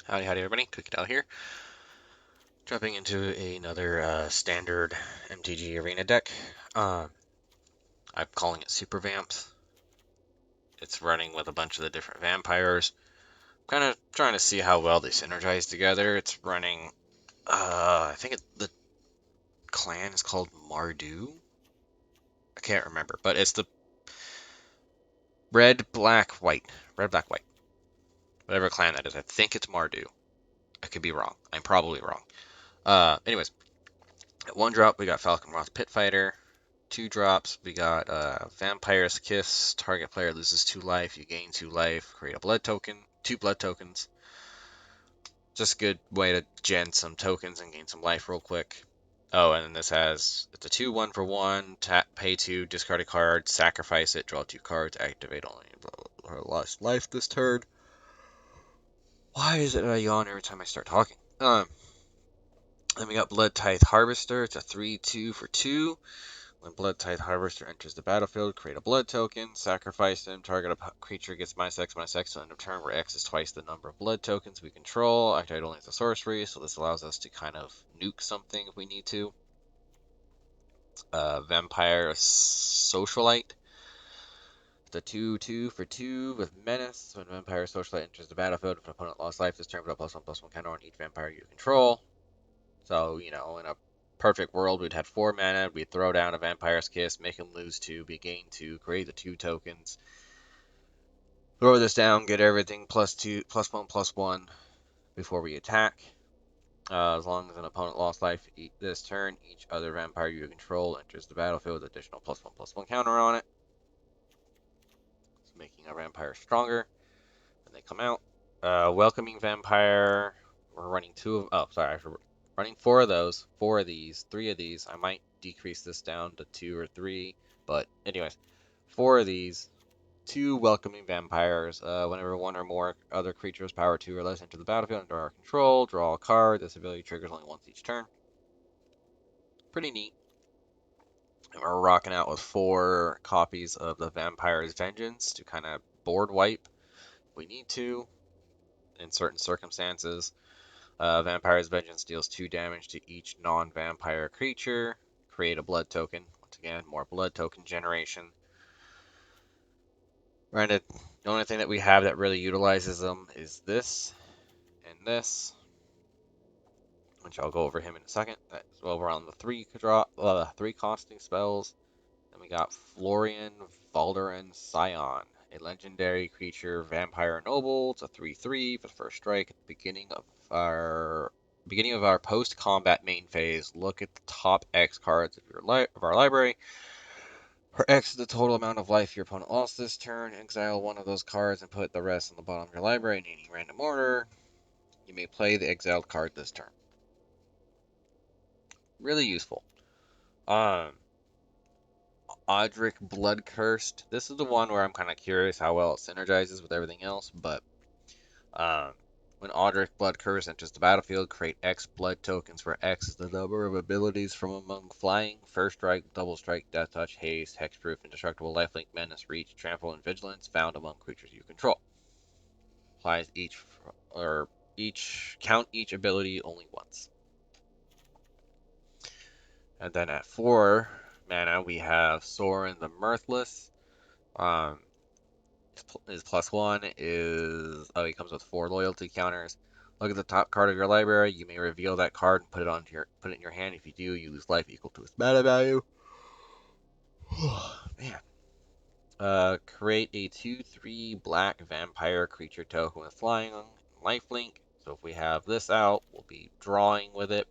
Howdy, everybody. Cookie Doll here. Jumping into another standard MTG arena deck. I'm calling it Super Vamps. It's running with a bunch of the different vampires. Kind of trying to see how well they synergize together. It's running, I think the clan is called Mardu. I can't remember, but it's the red, black, white. Red, black, white. Whatever clan that is. I think it's Mardu. I could be wrong. I'm probably wrong. Anyways, at 1 drop, we got Falcon Roth Pit Fighter. 2 drops, we got Vampire's Kiss. Target player loses 2 life. You gain 2 life. Create a blood token. 2 blood tokens. Just a good way to gen some tokens and gain some life real quick. Oh, and then this has, it's a 2 1-for-1. Tap, pay 2, discard a card, sacrifice it, draw 2 cards, activate only. Blah, blah, blah, lost life this turn. Why is it I yawn every time I start talking? Then we got Blood Tithe Harvester. It's a 3-2-for-2. When Blood Tithe Harvester enters the battlefield, create a blood token, sacrifice them, target a creature gets -X to end of turn, where X is twice the number of blood tokens we control. Activate only as a sorcery, so this allows us to kind of nuke something if we need to. Vampire Socialite. It's a 2-2-for-2 with Menace. When Vampire Socialite enters the battlefield, if an opponent lost life this turn, put a +1/+1 counter on each vampire you control. So, you know, in a perfect world, we'd have 4 mana, we'd throw down a Vampire's Kiss, make him lose 2, be gain 2, create the 2 tokens, throw this down, get everything +2, +1/+1 before we attack. As long as an opponent lost life this turn, each other vampire you control enters the battlefield with additional +1/+1 counter on it. It's making our vampire stronger when they come out. Welcoming Vampire, we're running 2 of, oh, sorry, running 4 of those, 4 of these, 3 of these. I might decrease this down to 2 or 3, but anyways, 4 of these, 2 welcoming vampires. Whenever 1 or more other creatures power 2 or less enter the battlefield under our control, draw a card. This ability triggers only once each turn. Pretty neat. And we're rocking out with 4 copies of the Vampire's Vengeance to kind of board wipe if we need to in certain circumstances. Vampire's Vengeance deals 2 damage to each non-vampire creature. Create a blood token. Once again, more blood token generation. Granted, the only thing that we have that really utilizes them is this and this, which I'll go over him in a second. That's over on the 3 costing spells. Then we got Florian Valderin Scion, a legendary creature, vampire noble. It's a 3/3 for the first strike at the beginning of our post-combat main phase. Look at the top X cards of our library. For X is the total amount of life your opponent lost this turn. Exile 1 of those cards and put the rest on the bottom of your library in any random order. You may play the exiled card this turn. Really useful. Audric Bloodcursed. This is the one where I'm kind of curious how well it synergizes with everything else, but when Audric Bloodcursed enters the battlefield, create X blood tokens where X is the number of abilities from among Flying, First Strike, Double Strike, Death Touch, Haste, Hexproof, Indestructible, Lifelink, Menace, Reach, Trample, and Vigilance found among creatures you control. Applies count each ability only once. And then at 4 mana, we have Sorin the Mirthless. His +1 is, he comes with 4 loyalty counters. Look at the top card of your library. You may reveal that card and put it in your hand. If you do, you lose life equal to its mana value. Man. Create a 2/3 black vampire creature token with flying and lifelink. So if we have this out, we'll be drawing with it.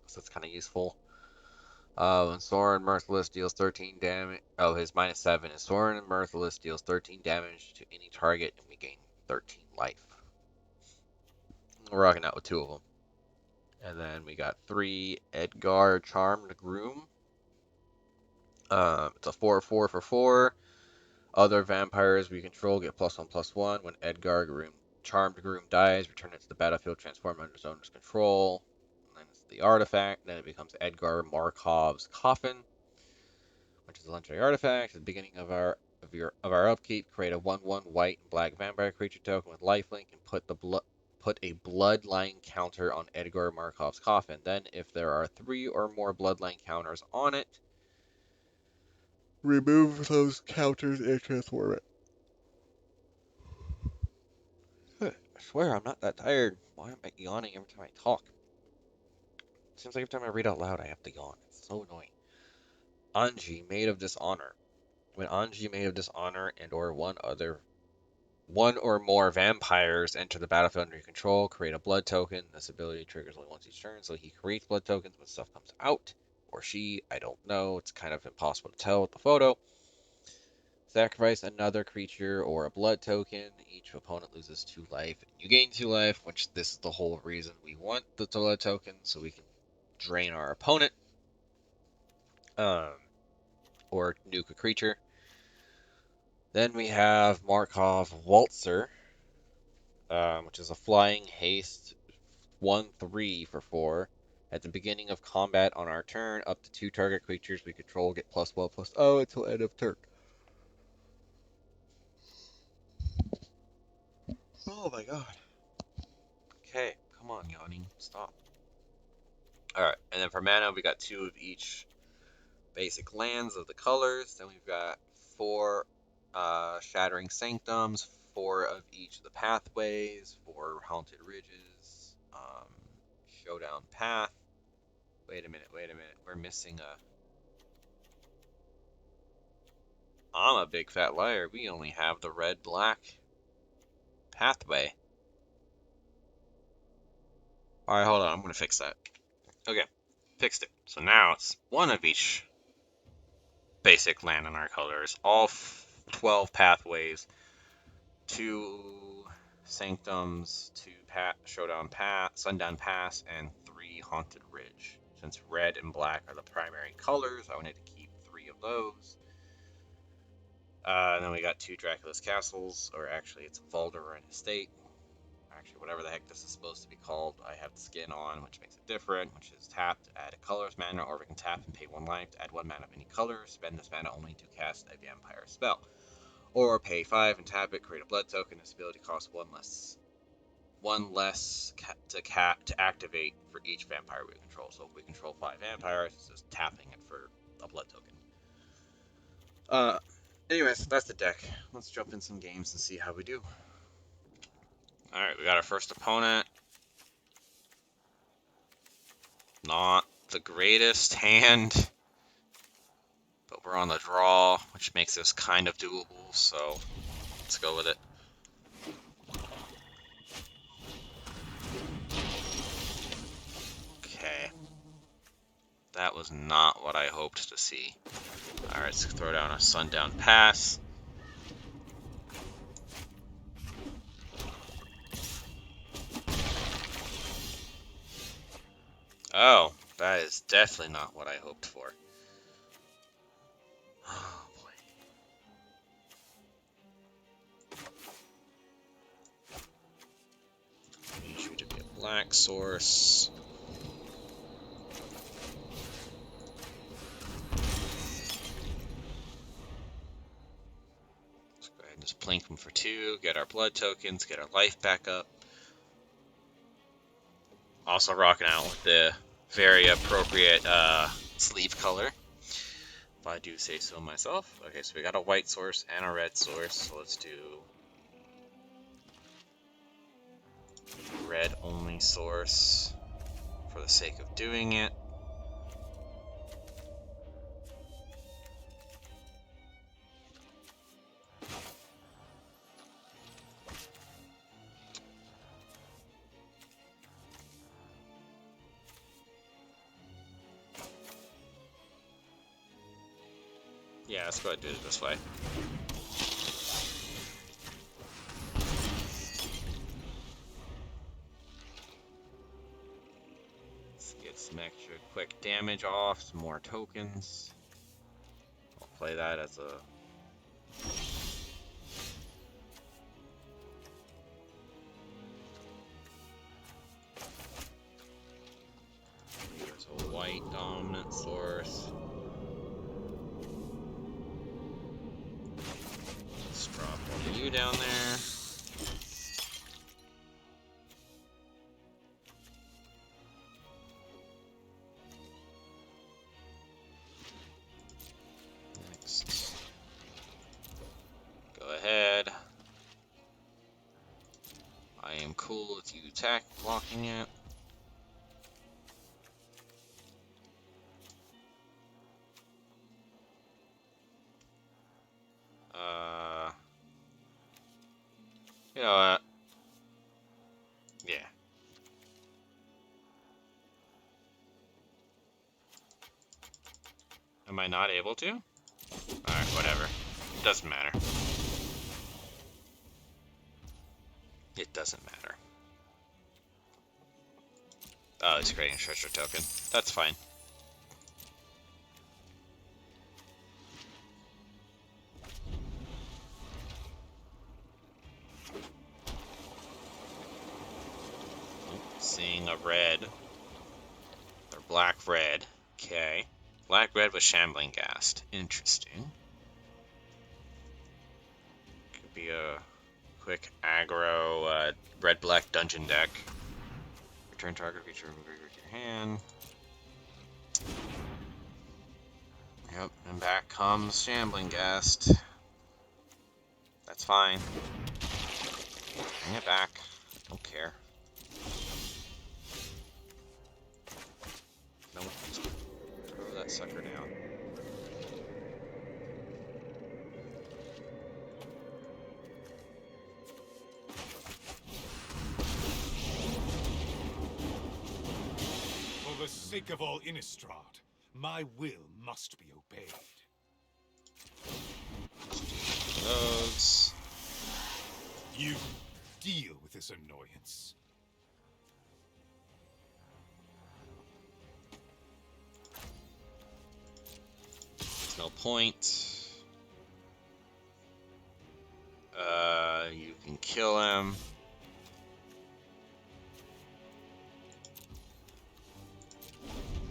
So it's kind of useful. When Sorin Mirthless deals 13 damage. Oh, his -7 is Sorin Mirthless deals 13 damage to any target, and we gain 13 life. We're rocking out with 2 of them. And then we got 3 Edgar Charmed Groom. It's a 4/4 for 4. Other vampires we control get +1/+1. When Edgar Charmed Groom dies, return it to the battlefield, transform under its owner's control. And then it's the artifact. Then it becomes Edgar Markov's Coffin, which is a legendary artifact. At the beginning of our upkeep, create a 1/1 white and black vampire creature token with lifelink and put put a bloodline counter on Edgar Markov's coffin. Then, if there are 3 or more bloodline counters on it, remove those counters and transform it. I swear I'm not that tired. Why am I yawning every time I talk? Seems like every time I read out loud I have to yawn. It's so annoying. Anji, Maid of Dishonor. When Anji, Maid of Dishonor, and or one or more vampires enter the battlefield under your control, create a blood token. This ability triggers only once each turn, so he creates blood tokens when stuff comes out. Or she, I don't know. It's kind of impossible to tell with the photo. Sacrifice another creature or a blood token. Each opponent loses 2 life. You gain 2 life, which this is the whole reason we want the blood token, so we can drain our opponent. Or nuke a creature. Then we have Markov Waltzer, which is a flying haste 1/3 for 4. At the beginning of combat on our turn, up to 2 target creatures we control get +1/+0 until end of turn. Oh my god. Okay, come on, yawning. Stop. Alright, and then for mana, we got 2 of each basic lands of the colors. Then we've got 4 Shattering Sanctums, 4 of each of the pathways, 4 Haunted Ridges, Showdown Path. Wait a minute. We're missing a... I'm a big fat liar. We only have the red-black pathway. Alright, hold on. I'm going to fix that. Okay, fixed it. So now it's 1 of each basic land in our colors. All 12 pathways. 2 Sanctums, 2 Showdown Pass, Sundown Pass, and 3 Haunted Ridge. Since red and black are the primary colors, I wanted to keep 3 of those. And then we got 2 Dracula's Castles, or actually it's Valderan Estate. Actually, whatever the heck this is supposed to be called, I have the skin on, which makes it different, which is tap to add a colorless mana, or we can tap and pay 1 life to add 1 mana of any color, spend this mana only to cast a vampire spell. Or pay 5 and tap it, create a blood token. This ability costs 1 less to activate for each vampire we control. So if we control 5 vampires, it's just tapping it for a blood token. Anyways, that's the deck. Let's jump in some games and see how we do. Alright, we got our first opponent. Not the greatest hand, but we're on the draw, which makes this kind of doable, so let's go with it. Okay. That was not what I hoped to see. Alright, let's throw down a Sundown Pass. Oh, that is definitely not what I hoped for. Oh boy. Need you to be a black source. Let's go ahead and just plink them for 2, get our blood tokens, get our life back up. Also rocking out with the very appropriate sleeve color, if I do say so myself. Okay, so we got a white source and a red source, so let's do red only source for the sake of doing it. Yeah, let's go ahead and do it this way. Let's get some extra quick damage off, some more tokens. I'll play that as a... There's a white dominant source. Let's drop one of you down there. I am cool with you attack blocking it. You know what? Yeah. Am I not able to? Alright, whatever. Doesn't matter. It doesn't matter. Oh, he's creating a treasure token. That's fine. Seeing a red. Or black-red. Okay. Black-red with Shambling Ghast. Interesting. Could be a quick aggro red-black dungeon deck. Return target creature from your hand. Yep, and back comes Shambling Ghast. That's fine. Bring it back. Don't care. No, just throw that sucker down. For the sake of all Innistrad, my will must be obeyed. Those. You deal with this annoyance. No point. You can kill him.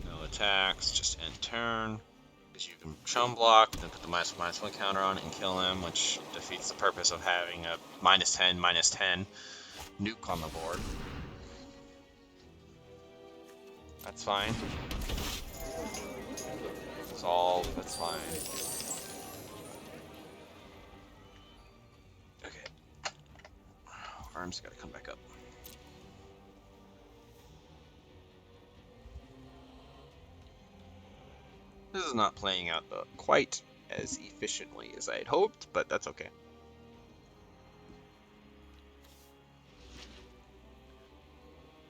No attacks, just end turn. Because you can chum block, then put the -1/-1 counter on it and kill him, which defeats the purpose of having a -10/-10 nuke on the board. That's fine. Solve, that's fine. Okay. Arms gotta come back up. This is not playing out quite as efficiently as I had hoped, but that's okay.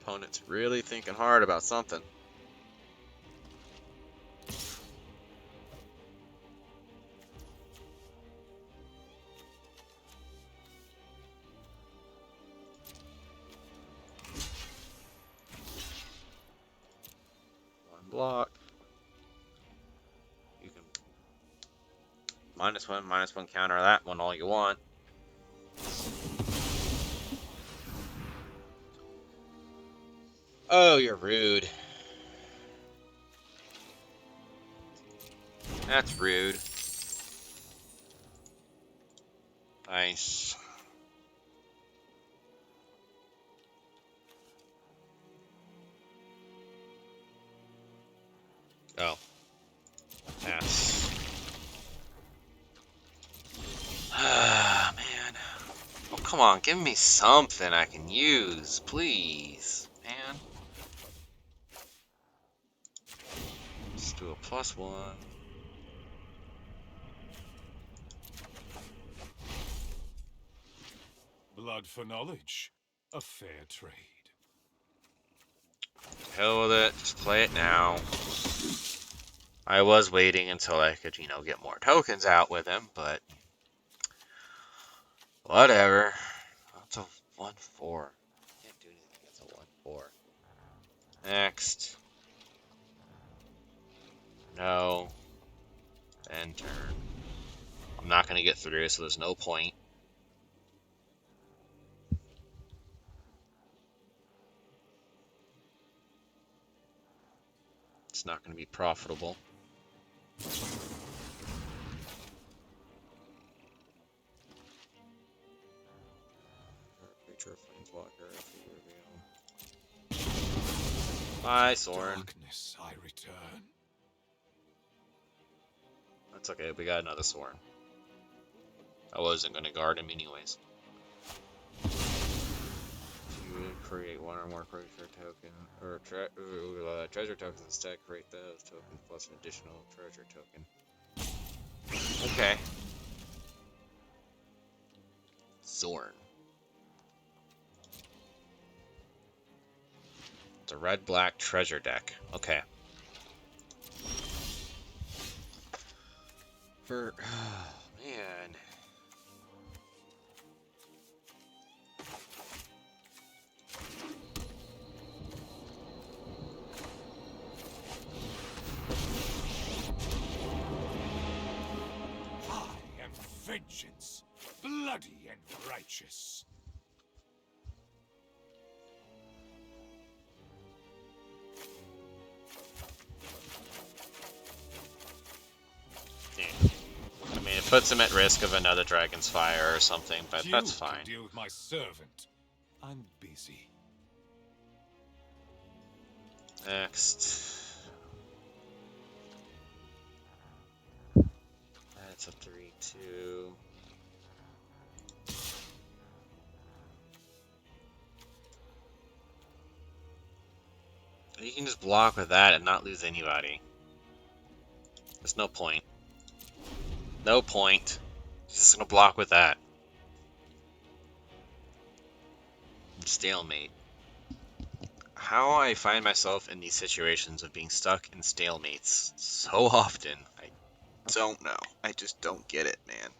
Opponent's really thinking hard about something. One block. You can -1/-1 counter that one all you want. Oh, you're rude. That's rude. Nice. Oh. Pass. Ah, man. Oh, come on. Give me something I can use, please. Man. Let's do a +1. Blood for knowledge. A fair trade. Hell with it. Just play it now. I was waiting until I could, get more tokens out with him, but whatever. That's a 1/4. Can't do anything. That's a 1/4. Next. No. End turn. I'm not going to get through, so there's no point. It's not going to be profitable. Creature Planeswalker, if you reveal. Bye, Soren. Darkness I return. That's okay, we got another Soren. I wasn't going to guard him anyways. one or more creature token or treasure tokens instead. Create those tokens plus an additional treasure token. Okay. Zorn. It's a red-black treasure deck. Okay. For man. I am vengeance, bloody and righteous. Yeah. I mean, it puts him at risk of another Dragon's Fire or something, but You that's can fine. deal with my servant. I'm busy. Next. That's a 3/2. You can just block with that and not lose anybody. There's no point. No point. Just gonna block with that. Stalemate. How I find myself in these situations of being stuck in stalemates so often, I don't know. I just don't get it, man.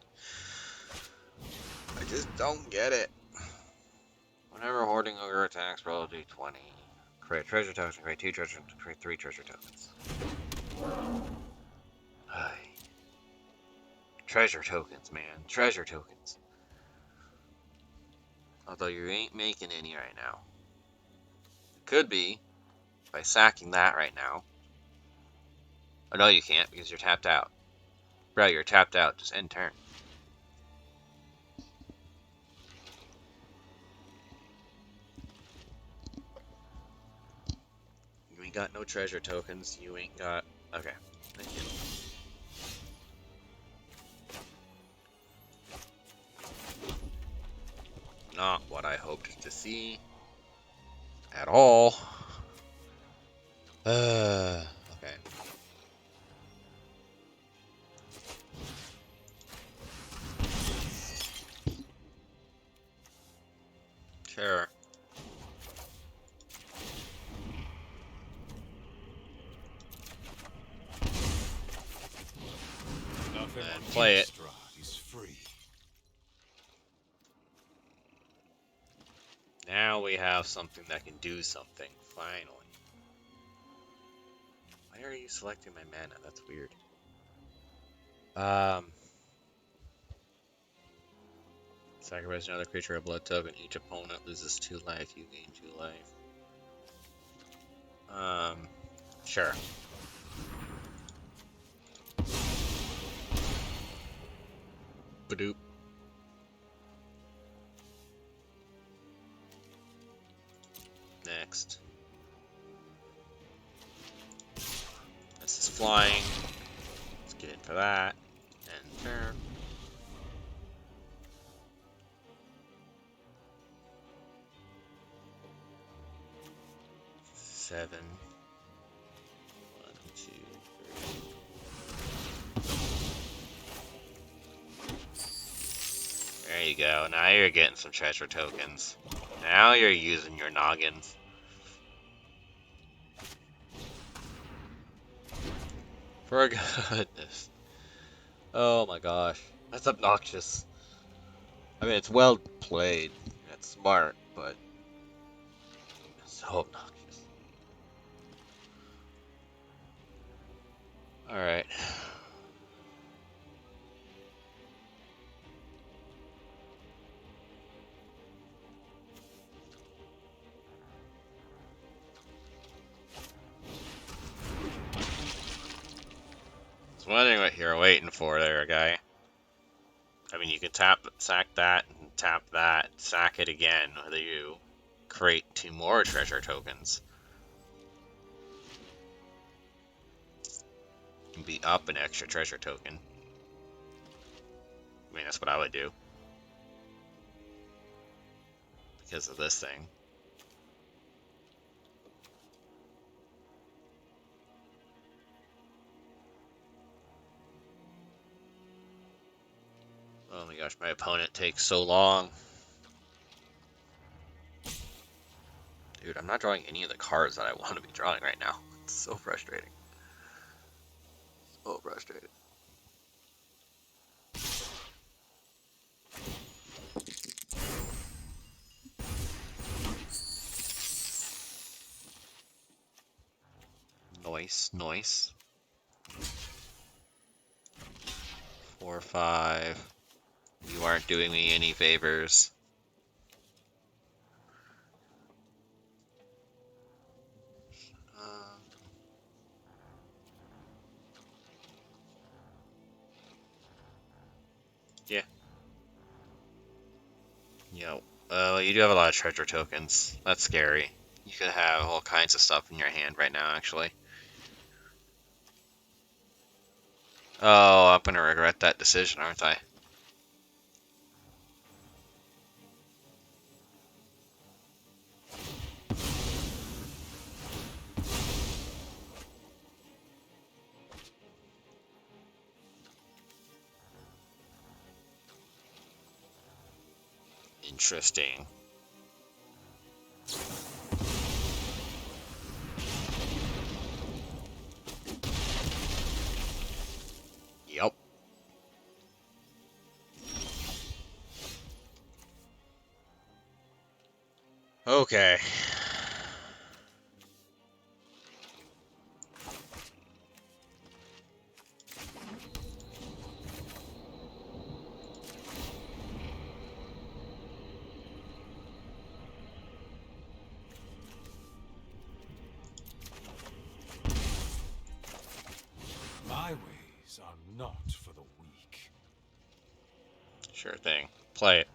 I just don't get it. Whenever hoarding ogre attacks, roll a d20. Create treasure token, create 2 treasure, create 3 treasure tokens. Ay. Treasure tokens, man. Treasure tokens. Although you ain't making any right now. Could be by sacking that right now. Oh no, you can't because you're tapped out. Bro, you're tapped out. Just end turn. You ain't got no treasure tokens. You ain't got... Okay. Thank you. Not what I hoped to see. At all. Okay. Sure. Nothing And on play it. Innistrad is free. Now we have something that can do something. Finally. Why are you selecting my mana? That's weird. Sacrifice another creature or blood token. Each opponent loses 2 life. You gain 2 life. Sure. Badoop. Next. This is flying. Let's get in for that. And turn. Seven. 1, 2, 3. There you go. Now you're getting some treasure tokens. Now you're using your noggins. For goodness. Oh my gosh. That's obnoxious. I mean, it's well played. It's smart, but it's so obnoxious. Alright. I was wondering what you're waiting for there, guy. I mean, you can sack that, and tap that, sack it again, whether you create 2 more treasure tokens. And be up an extra treasure token. I mean, that's what I would do. Because of this thing. My opponent takes so long. Dude, I'm not drawing any of the cards that I want to be drawing right now. It's so frustrating. So frustrating. Noise. 4, 5. You aren't doing me any favors. Um, yeah. Yo. You do have a lot of treasure tokens. That's scary. You could have all kinds of stuff in your hand right now, actually. Oh, I'm gonna regret that decision, aren't I? Interesting. Yep. Okay. My ways are not for the weak. Sure thing. Play it.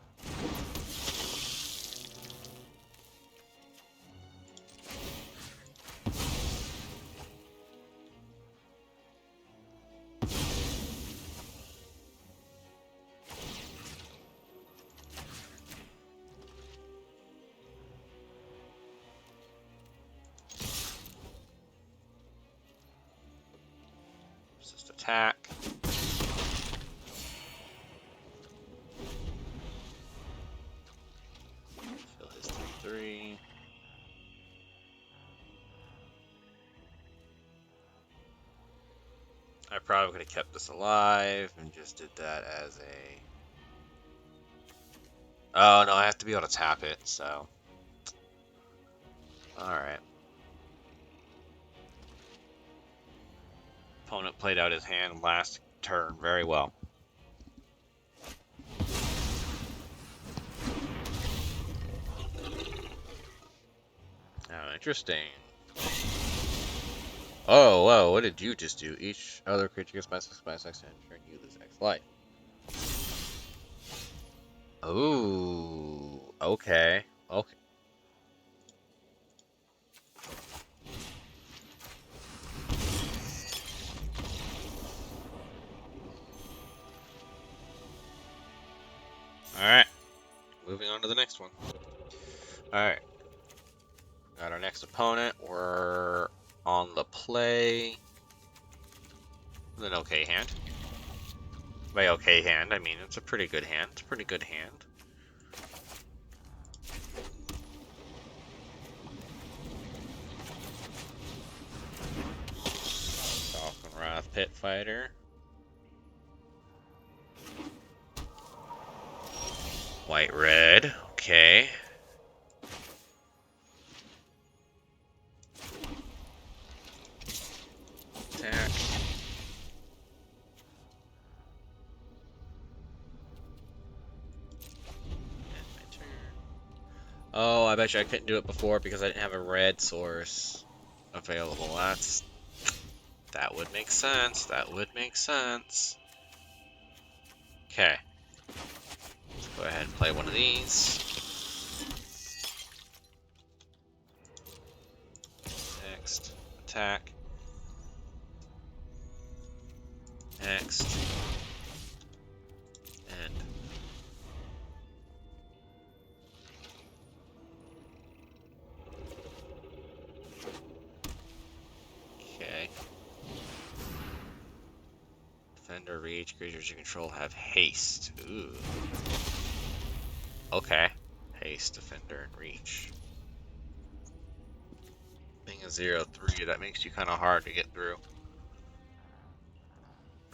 Just attack. Kill his 3/3. I probably could have kept this alive and just did that as a... Oh, no, I have to be able to tap it, so... Alright. Opponent played out his hand last turn very well. Oh, interesting. Oh, whoa, what did you just do? Each other creature gets minus X and turn you lose X life. Ooh, okay. Okay. Alright. Moving on to the next one. Alright. Got our next opponent. We're on the play. With an okay hand. By okay hand, I mean it's a pretty good hand. It's a pretty good hand. Falcon Wrath Pit Fighter. White red. Okay. Attack. And my turn. Oh, I bet you I couldn't do it before because I didn't have a red source available. That would make sense. That would make sense. Okay. Let's go ahead and play one of these. Next. Attack. Next. End. Okay. Defend Defender, Reach. Creatures you control have haste. Ooh. Okay. Haste, Defender, and Reach. Being a 0/3, that makes you kind of hard to get through.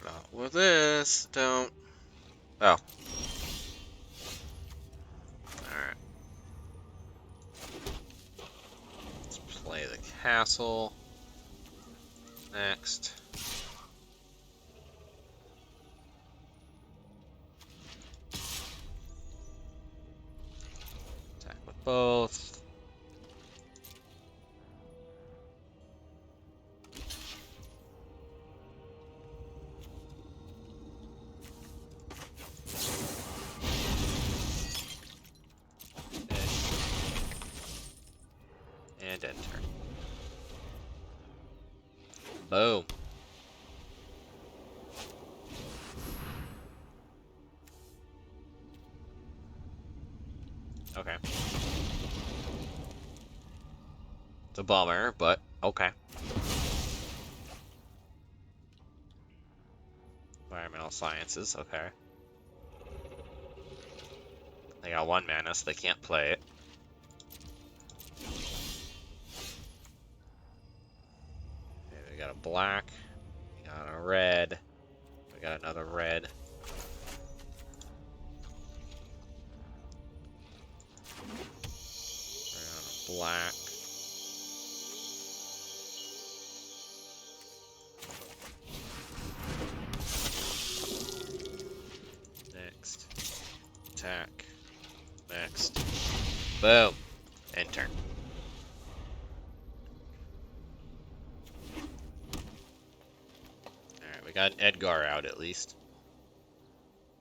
Not with this. Don't. Oh. Alright. Let's play the castle. Next. Attack with both. And enter. Boom. Okay. It's a bummer, but okay. Environmental Sciences, okay. They got 1 mana, so they can't play it. Okay, we got a black. We got a red. We got another red. We're on a black. Next. Attack. Next. Boom. End turn. Alright, we got an Edgar out at least.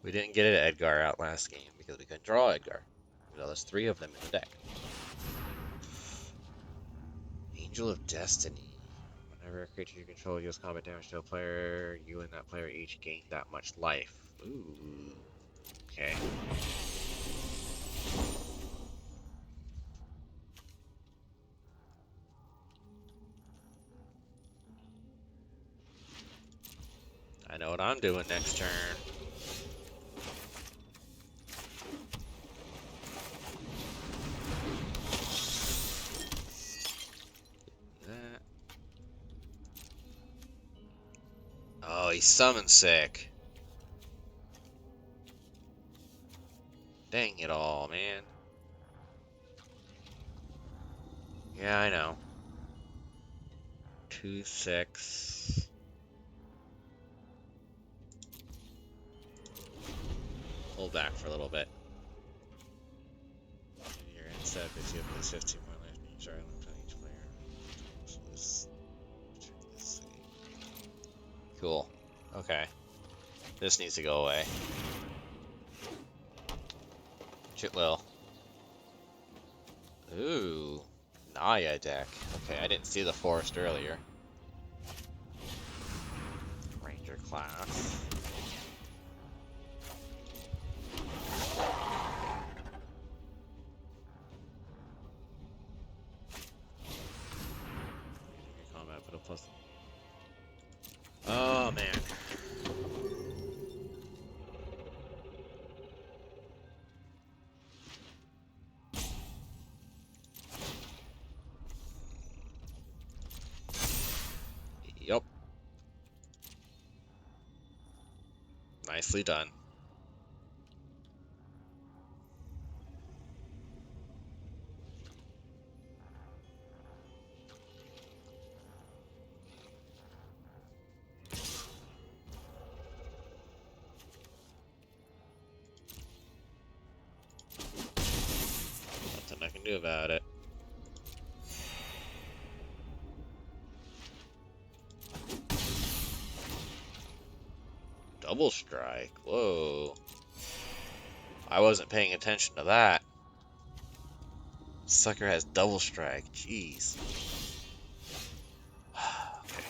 We didn't get an Edgar out last game because we couldn't draw Edgar. Well, there's 3 of them in the deck. Angel of Destiny. Whenever a creature you control deals combat damage to a player, you and that player each gain that much life. Ooh. Okay. I know what I'm doing next turn. That. Oh, he's summon sick. Dang it all, man. Yeah, I know. 2/6. Hold back for a little bit. Your end step is you have this 15 more life and you start left on each player. So this. Cool. Okay. This needs to go away. Shit will. Ooh. Naya deck. Okay, I didn't see the forest earlier. Ranger class. Combat, put a plus. Oh man. Yup. Nicely done. Nothing I can do about it. Double strike. Whoa. I wasn't paying attention to that. Sucker has double strike. Jeez. Okay.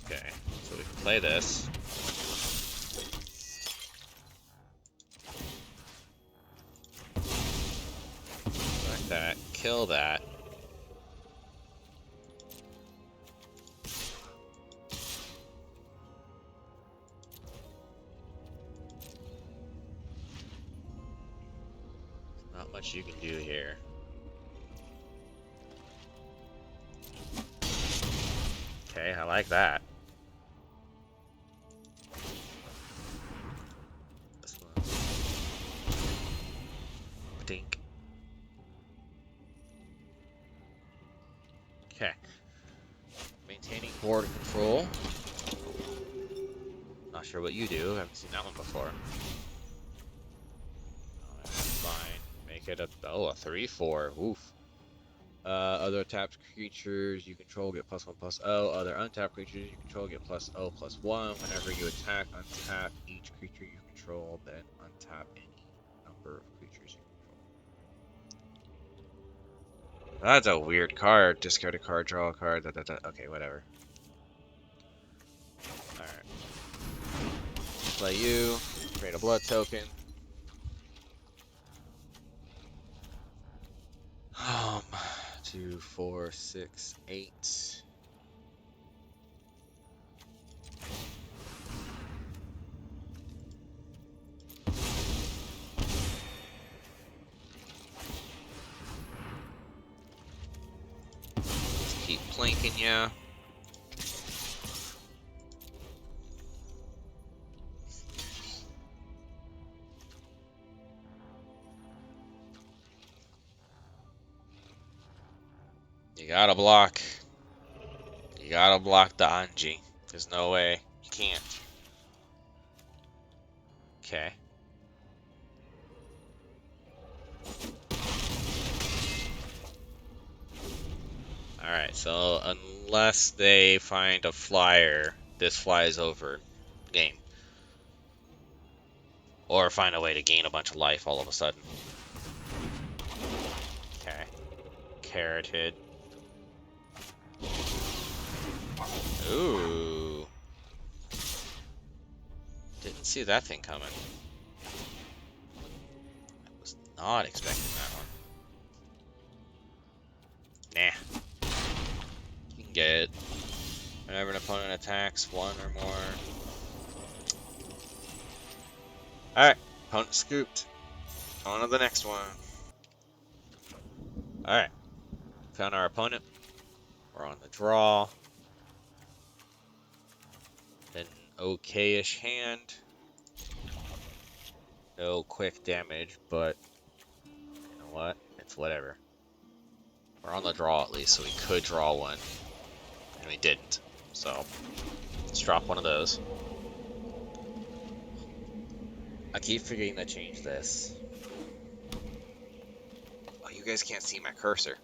Okay. So we can play this. Like that. Kill that. Not much you can do here. Okay, I like that. This one. Dink. Okay. Maintaining board control. Not sure what you do. I haven't seen that one before. Oh, that's fine. Make it a 3/4. Oof. Other tapped creatures you control get +1/+0. Other untapped creatures you control get +0/+1. Whenever you attack, untap each creature you control, then untap any number of creatures you control. That's a weird card. Discard a card, draw a card. Okay, whatever. Alright. Play you. Create a blood token. 2, 4, 6, 8. Just keep planking ya. You gotta block. You gotta block the Anji. There's no way. You can't. Okay. Alright, so unless they find a flyer, this flies over. Game. Or find a way to gain a bunch of life all of a sudden. Okay. Carroted. Ooh. Didn't see that thing coming. I was not expecting that one. Nah. You can get it. Whenever an opponent attacks one or more. Alright. Opponent scooped. On to the next one. Alright. Found our opponent. We're on the draw. An okay-ish hand. No quick damage, but you know what? It's whatever. We're on the draw at least, so we could draw one. And we didn't. So, let's drop one of those. I keep forgetting to change this. Oh, you guys can't see my cursor.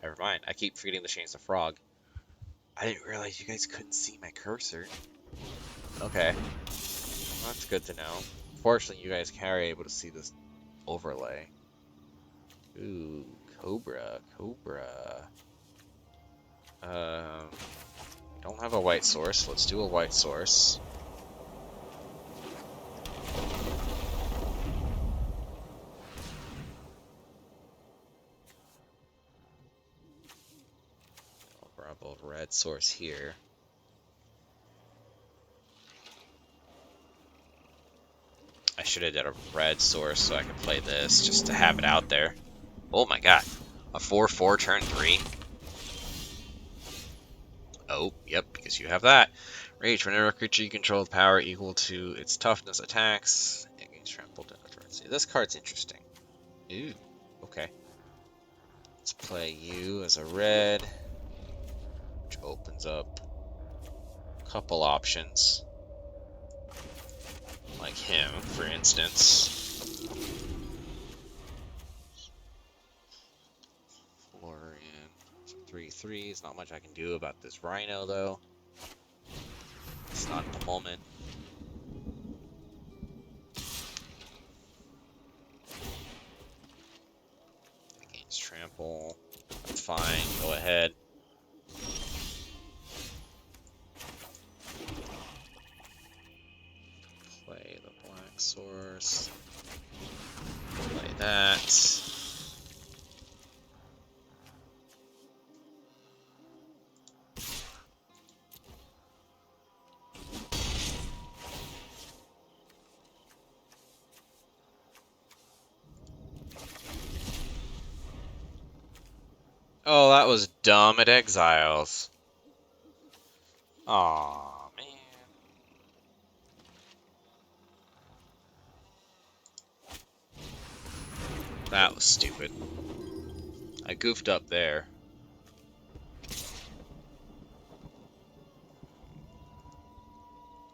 Never mind. I keep forgetting to change the frog. I didn't realize you guys couldn't see my cursor. Okay. Well, that's good to know. Fortunately, you guys are able to see this overlay. Ooh, Cobra. Don't have a white source. Let's do a white source. I'll grab a red source here. I should have done a red source so I could play this just to have it out there. Oh my god. A 4/4 turn 3. Oh, yep, because you have that. Rage, whenever a creature you control with power equal to its toughness attacks, it gains trampled. See, this card's interesting. Ooh, okay. Let's play you as a red, which opens up a couple options. Like him, for instance. 4 and 3 3s. Not much I can do about this Rhino, though. It's not at the moment. It gains trample. That's fine. Go ahead. Play the black source. Play that. Oh, that was dumb. It exiles. Aw, man. That was stupid. I goofed up there.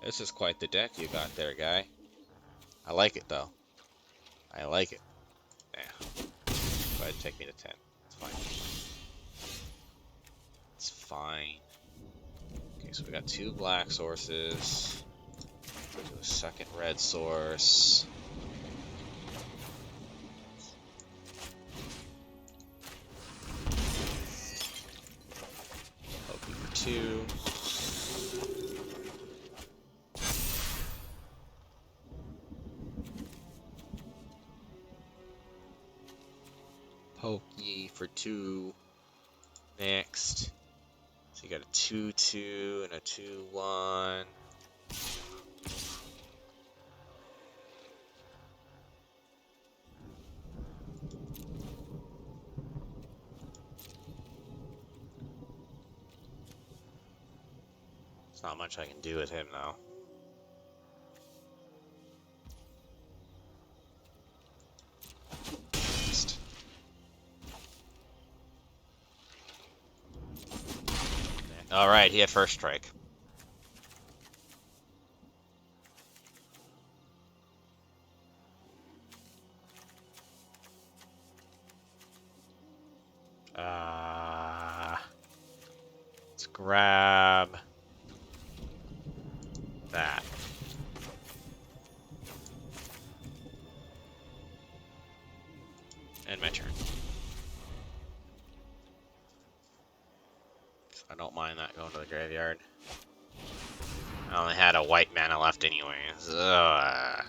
This is quite the deck you got there, guy. I like it, though. I like it. Yeah. Go ahead and take me to 10. It's fine. It's fine. Okay, so we got 2 black sources. Do a second red source. Pokey for 2. Pokey for 2. Next. So you got a 2-2 and a 2-1. There's not much I can do with him now. Next. Alright, he had first strike. Let's grab that. And my turn. I don't mind that going to the graveyard. I only had a white mana left anyways. I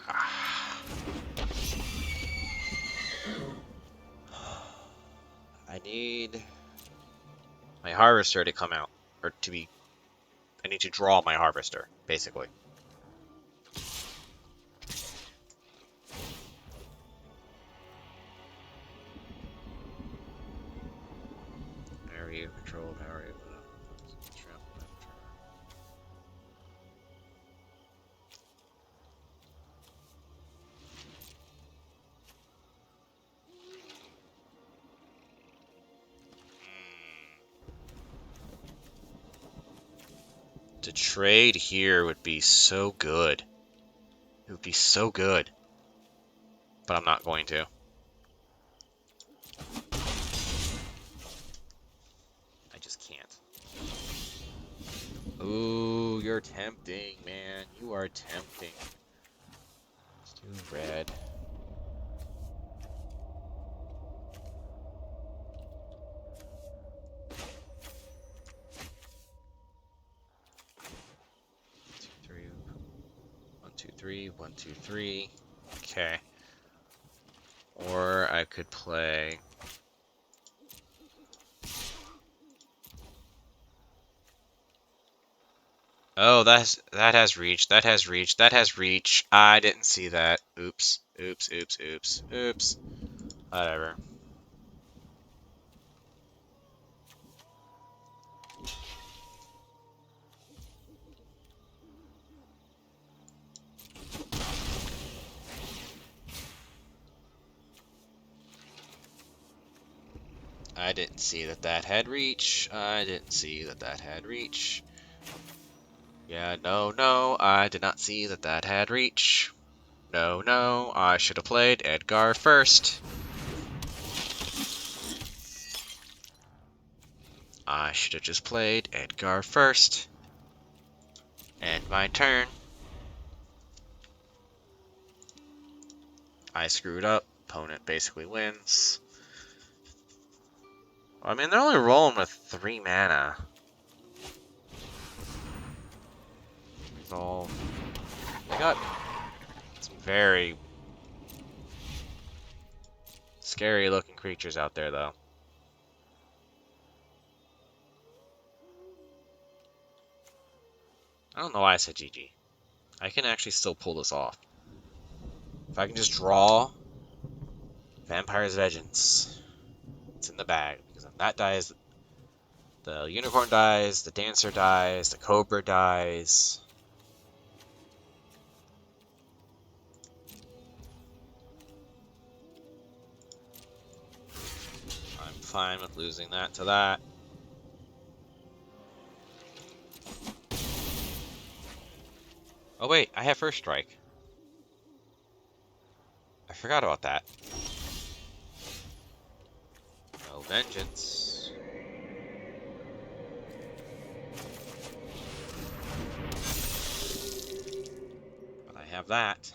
need my harvester to come out. Or to be... I need to draw my harvester, basically. Power you, control, power you. To trade here would be so good. It would be so good. But I'm not going to. I just can't. Ooh, you're tempting, man. You are tempting. Let's do red. One, two, three. 1, 2, 3. Okay. Or I could play... Oh, that has reach. That has reach. That has reach. I didn't see that. Oops. Oops. Oops. Oops. Oops. Whatever. I didn't see that that had reach. I didn't see that that had reach. Yeah, no, I did not see that that had reach. No, I should have played Edgar first. I should have just played Edgar first. And my turn. I screwed up. Opponent basically wins. I mean, they're only rolling with 3 mana. So, they got some very scary looking creatures out there, though. I don't know why I said GG. I can actually still pull this off. If I can just draw Vampire's Vengeance, it's in the bag because I'm That dies. The unicorn dies. The dancer dies. The cobra dies. I'm fine with losing that to that. Oh wait, I have first strike. I forgot about that. No vengeance. But I have that.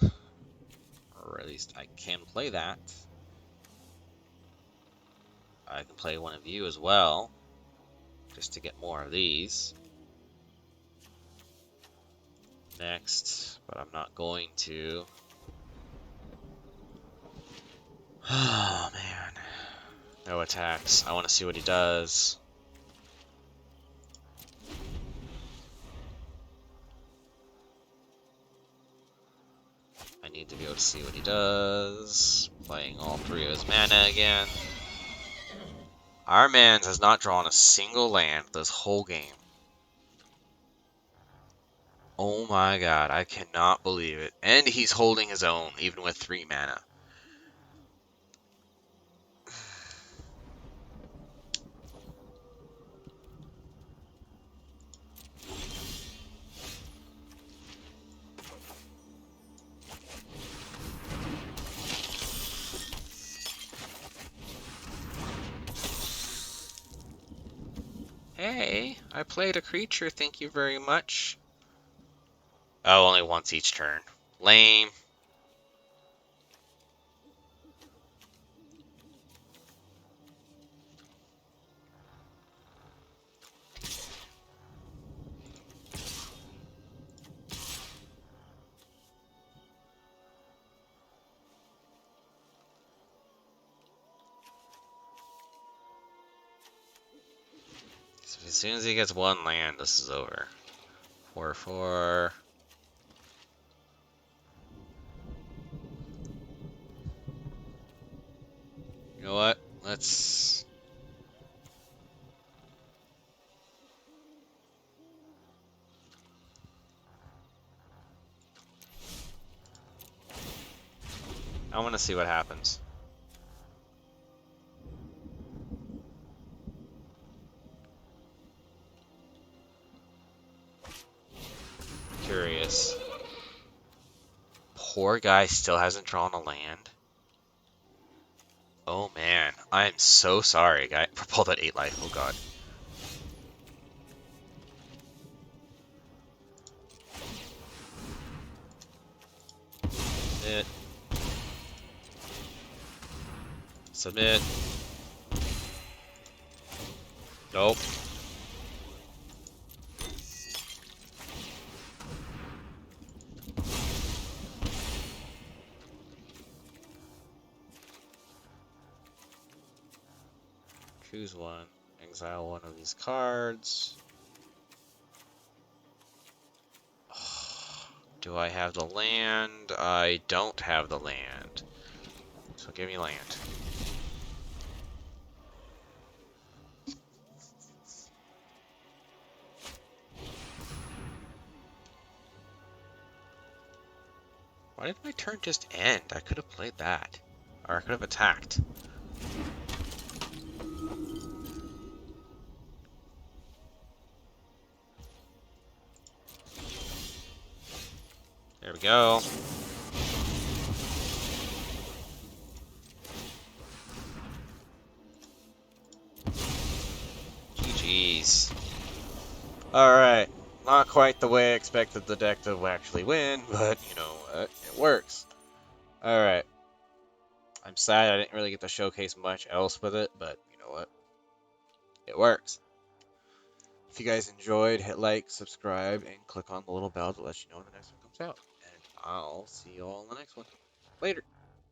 Or at least I can play that. I can play one of you as well. Just to get more of these. Next. But I'm not going to. Oh man. No attacks. I want to see what he does. I need to be able to see what he does. Playing all 3 of his mana again. Our man has not drawn a single land this whole game. Oh my god, I cannot believe it. And he's holding his own, even with 3 mana. Hey, I played a creature, thank you very much. Oh, only once each turn. Lame. So as soon as he gets 1 land, this is over. 4/4. You know what? Let's... I want to see what happens. Curious. Poor guy still hasn't drawn a land. Oh man, I am so sorry, guy. Pull that 8 life. Oh god. Submit. Submit. Nope. Choose one. Exile one of these cards. Do I have the land? I don't have the land. So give me land. Why did my turn just end? I could have played that. Or I could have attacked. There we go. GG's. Alright. Not quite the way I expected the deck to actually win, but you know what? It works. Alright. I'm sad I didn't really get to showcase much else with it, but you know what? It works. If you guys enjoyed, hit like, subscribe, and click on the little bell to let you know when the next one comes out. And I'll see you all in the next one. Later.